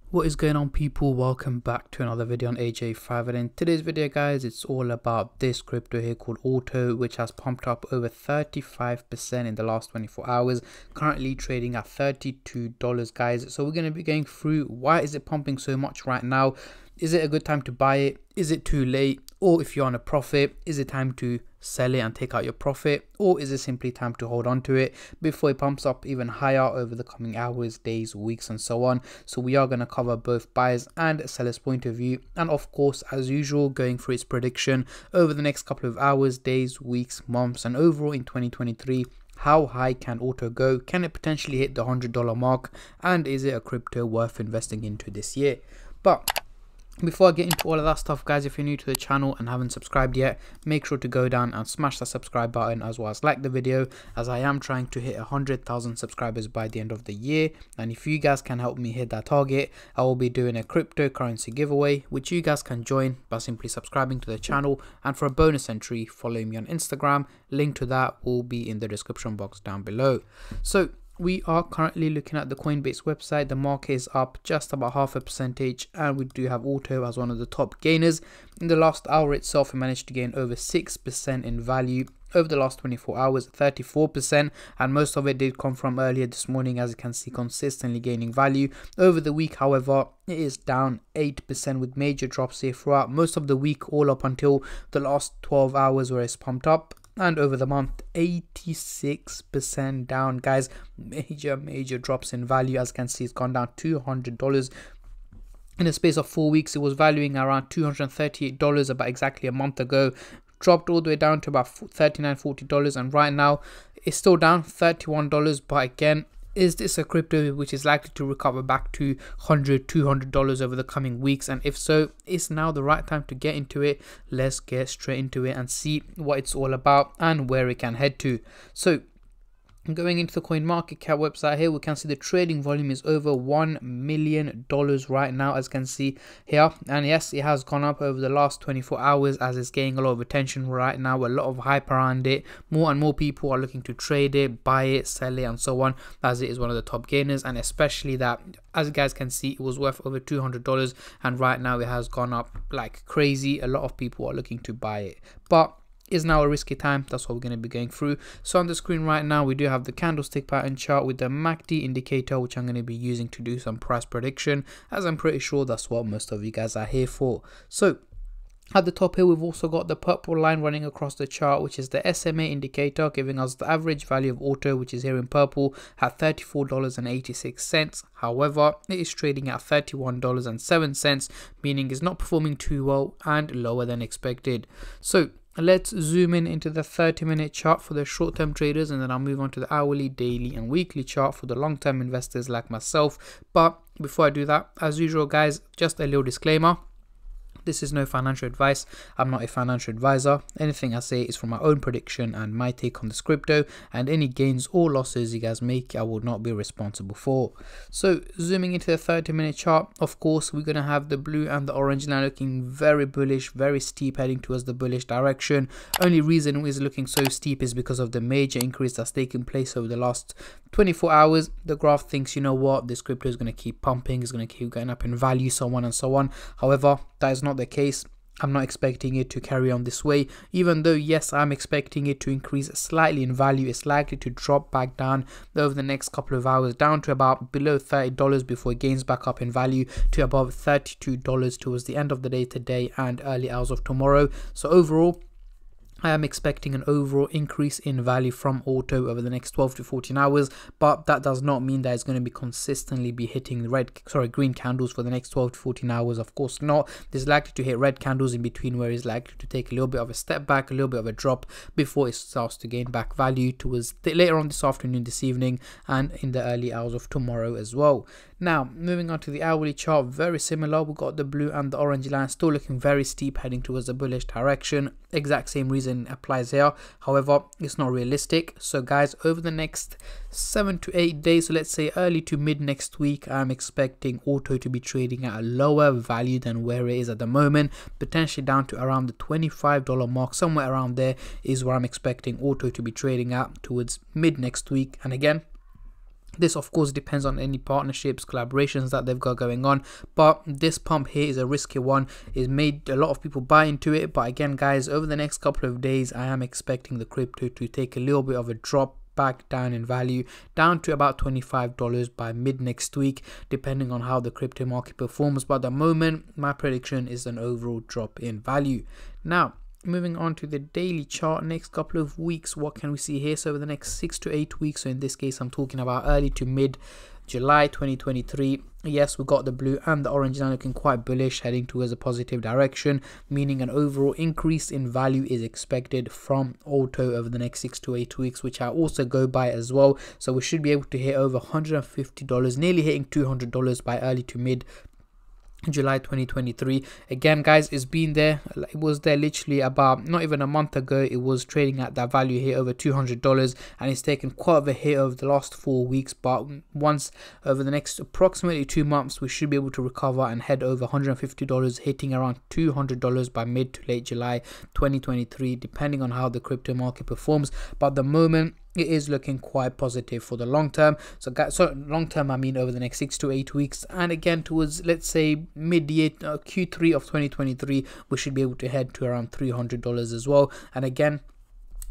What is going on, people? Welcome back to another video on AJ5, and in today's video guys, it's all about this crypto here called Auto, which has pumped up over 35% in the last 24 hours, currently trading at $32 guys. So we're going to be going through why is it pumping so much right now. Is it a good time to buy it? Is it too late? Or if you're on a profit, is it time to sell it and take out your profit? Or is it simply time to hold on to it before it pumps up even higher over the coming hours, days, weeks, and so on? So we are going to cover both buyers and sellers point of view, and of course, as usual, going through its prediction over the next couple of hours, days, weeks, months, and overall in 2023. How high can Auto go? Can it potentially hit the $100 mark? And is it a crypto worth investing into this year? But before I get into all of that stuff guys, if you're new to the channel and haven't subscribed yet, make sure to go down and smash that subscribe button, as well as like the video, as I am trying to hit 100,000 subscribers by the end of the year. And if you guys can help me hit that target, I will be doing a cryptocurrency giveaway, which you guys can join by simply subscribing to the channel, and for a bonus entry, follow me on Instagram. Link to that will be in the description box down below. So we are currently looking at the Coinbase website. The market is up just about 0.5%, and we do have Auto as one of the top gainers. In the last hour itself, we managed to gain over 6% in value. Over the last 24 hours, 34%, and most of it did come from earlier this morning, as you can see, consistently gaining value. Over the week, however, it is down 8% with major drops here throughout most of the week, all up until the last 12 hours where it's pumped up. And over the month, 86% down guys. Major drops in value. As you can see, it's gone down $200 in the space of 4 weeks. It was valuing around $238 about exactly a month ago, dropped all the way down to about $39-40, and right now it's still down $31. But again, is this a crypto which is likely to recover back to $100-200 over the coming weeks? And if so, is now the right time to get into it? Let's get straight into it and see what it's all about and where it can head to. So going into the CoinMarketCap website here, we can see the trading volume is over $1 million right now, as you can see here. And yes, it has gone up over the last 24 hours as it's getting a lot of attention right now, a lot of hype around it. More and more people are looking to trade it, buy it, sell it, and so on, as it is one of the top gainers. And especially that, as you guys can see, it was worth over $200, and right now it has gone up like crazy. A lot of people are looking to buy it, but is now a risky time. That's what we're going to be going through. So on the screen right now, we do have the candlestick pattern chart with the MACD indicator, which I'm going to be using to do some price prediction, as I'm pretty sure that's what most of you guys are here for. So at the top here, we've also got the purple line running across the chart, which is the SMA indicator, giving us the average value of Auto, which is here in purple, at $34.86. However, it is trading at $31.07, meaning it's not performing too well and lower than expected. So let's zoom in into the 30-minute chart for the short-term traders, and then I'll move on to the hourly, daily, and weekly chart for the long-term investors like myself. But before I do that, as usual guys, just a little disclaimer. This is no financial advice. I'm not a financial advisor. Anything I say is from my own prediction and my take on this crypto, and any gains or losses you guys make, I will not be responsible for. So zooming into the 30-minute chart, of course, we're going to have the blue and the orange line looking very bullish, very steep, heading towards the bullish direction. Only reason it is looking so steep is because of the major increase that's taken place over the last 24 hours. The graph thinks, you know what, this crypto is going to keep pumping, it's going to keep going up in value, so on and so on. However, that is not the case. I'm not expecting it to carry on this way. Even though, yes, I'm expecting it to increase slightly in value, it's likely to drop back down over the next couple of hours, down to about below $30 before it gains back up in value to above $32 towards the end of the day today and early hours of tomorrow. So overall, I am expecting an overall increase in value from Auto over the next 12 to 14 hours, but that does not mean that it's going to be consistently be hitting green candles for the next 12 to 14 hours. Of course not. There's likely to hit red candles in between, where it's likely to take a little bit of a step back, a little bit of a drop before it starts to gain back value towards later on this afternoon, this evening, and in the early hours of tomorrow as well. Now, moving on to the hourly chart, very similar. We've got the blue and the orange line still looking very steep, heading towards the bullish direction. Exact same reason applies here. However, it's not realistic. So guys, over the next 7 to 8 days, so let's say early to mid next week, I'm expecting Auto to be trading at a lower value than where it is at the moment, potentially down to around the $25 mark. Somewhere around there is where I'm expecting Auto to be trading at towards mid next week. And again, This of course depends on any partnerships, collaborations that they've got going on, but this pump here is a risky one. It's made a lot of people buy into it, but again guys, over the next couple of days I am expecting the crypto to take a little bit of a drop back down in value, down to about $25 by mid next week, depending on how the crypto market performs. But at the moment my prediction is an overall drop in value. Now moving on to the daily chart, next couple of weeks, what can we see here? So over the next 6 to 8 weeks, so in this case I'm talking about early to mid July 2023, yes, we got the blue and the orange now looking quite bullish, heading towards a positive direction, meaning an overall increase in value is expected from auto over the next 6 to 8 weeks, which I also go by as well. So we should be able to hit over $150, nearly hitting $200 by early to mid July 2023. Again guys, it's been there, it was there literally about not even a month ago. It was trading at that value here over $200, and it's taken quite a hit over the last 4 weeks, but once over the next approximately 2 months we should be able to recover and head over $150, hitting around $200 by mid to late July 2023, depending on how the crypto market performs. But at the moment it is looking quite positive for the long term. So guys, so long term I mean over the next 6 to 8 weeks, and again towards, let's say, mid-year Q3 of 2023 we should be able to head to around $300 as well. And again,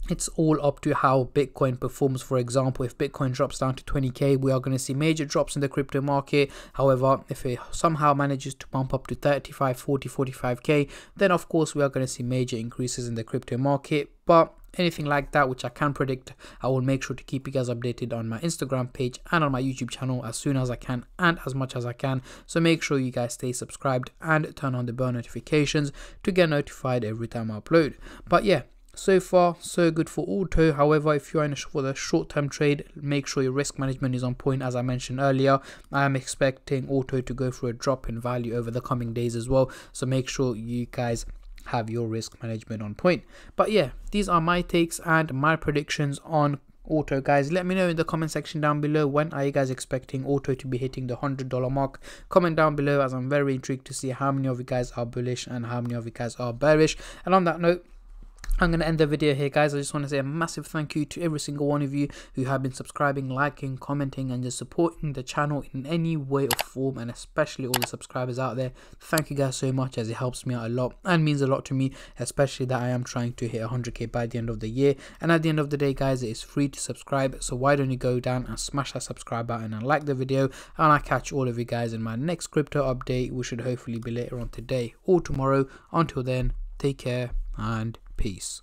it's all up to how Bitcoin performs. For example, if Bitcoin drops down to 20k, we are going to see major drops in the crypto market. However, if it somehow manages to bump up to 35, 40, 45k, then of course we are going to see major increases in the crypto market. But anything like that, which I can predict, I will make sure to keep you guys updated on my Instagram page and on my YouTube channel as soon as I can and as much as I can. So make sure you guys stay subscribed and turn on the bell notifications to get notified every time I upload. But yeah, so far so good for auto. However, if you are in for the short-term trade, make sure your risk management is on point. As I mentioned earlier, I am expecting auto to go through a drop in value over the coming days as well, so make sure you guys have your risk management on point. But yeah, these are my takes and my predictions on auto, guys. Let me know in the comment section down below, when are you guys expecting auto to be hitting the $100 mark? Comment down below, as I'm very intrigued to see how many of you guys are bullish and how many of you guys are bearish. And on that note, I'm going to end the video here, guys. I just want to say a massive thank you to every single one of you who have been subscribing, liking, commenting, and just supporting the channel in any way or form, and especially all the subscribers out there. Thank you guys so much, as it helps me out a lot and means a lot to me, especially that I am trying to hit 100k by the end of the year. And at the end of the day, guys, it is free to subscribe, so why don't you go down and smash that subscribe button and like the video, and I'll catch all of you guys in my next crypto update, which should hopefully be later on today or tomorrow. Until then, take care and peace.